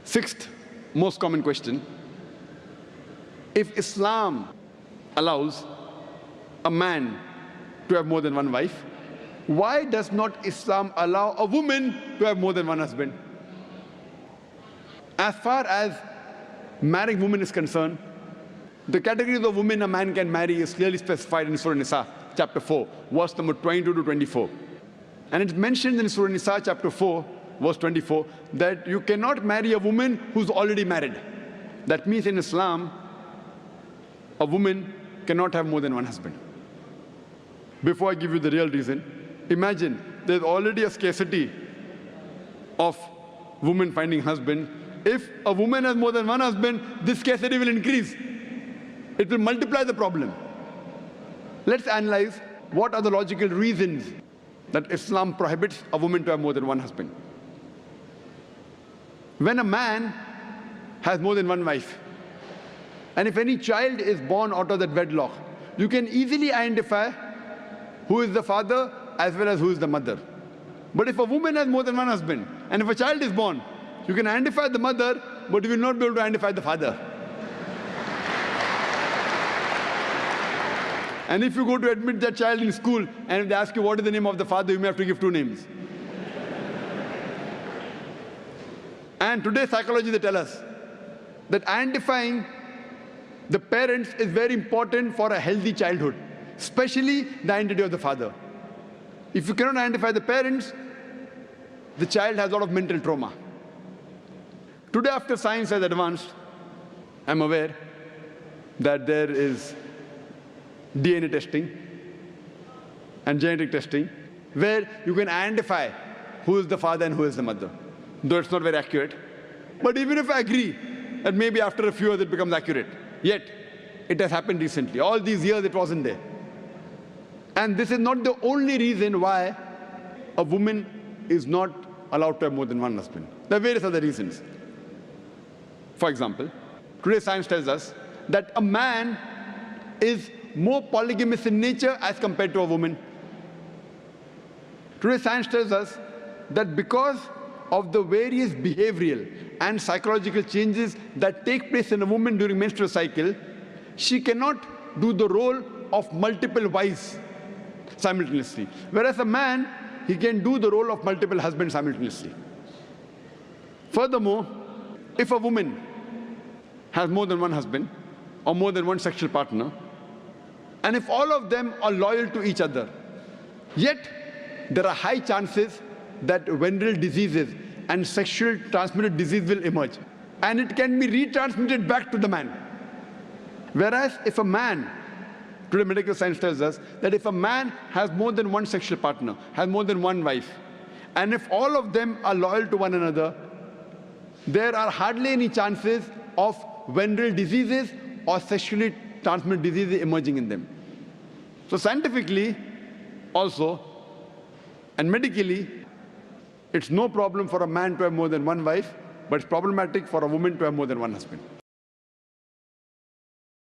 Sixth most common question: if Islam allows a man to have more than one wife, why does not Islam allow a woman to have more than one husband? As far as marrying women is concerned, the categories of women a man can marry is clearly specified in Surah Nisa, chapter 4, verse number 22 to 24. And it's mentioned in Surah Nisa, chapter 4, verse 24, that you cannot marry a woman who's already married. That means in Islam, a woman cannot have more than one husband. Before I give you the real reason, imagine there's already a scarcity of women finding husband. If a woman has more than one husband, this scarcity will increase. It will multiply the problem. Let's analyze what are the logical reasons that Islam prohibits a woman to have more than one husband. When a man has more than one wife, and if any child is born out of that wedlock, you can easily identify who is the father as well as who is the mother. But if a woman has more than one husband, and if a child is born, you can identify the mother, but you will not be able to identify the father. And if you go to admit that child in school, and if they ask you what is the name of the father, you may have to give two names. And today psychology, they tell us that identifying the parents is very important for a healthy childhood, especially the identity of the father. If you cannot identify the parents, the child has a lot of mental trauma. Today, after science has advanced, I'm aware that there is DNA testing and genetic testing, where you can identify who is the father and who is the mother, though it's not very accurate. But even if I agree that maybe after a few years it becomes accurate, yet it has happened recently. All these years it wasn't there. And this is not the only reason why a woman is not allowed to have more than one husband. There are various other reasons. For example, today science tells us that a man is more polygamous in nature as compared to a woman. Today science tells us that because of the various behavioral and psychological changes that take place in a woman during menstrual cycle, she cannot do the role of multiple wives simultaneously. Whereas a man, he can do the role of multiple husbands simultaneously. Furthermore, if a woman has more than one husband or more than one sexual partner, and if all of them are loyal to each other, yet there are high chances that venereal diseases and sexual transmitted disease will emerge, and it can be retransmitted back to the man. Whereas if a man, today medical science tells us that if a man has more than one sexual partner, has more than one wife, and if all of them are loyal to one another, there are hardly any chances of venereal diseases or sexually transmitted diseases emerging in them. So scientifically also, and medically, it's no problem for a man to have more than one wife, but it's problematic for a woman to have more than one husband.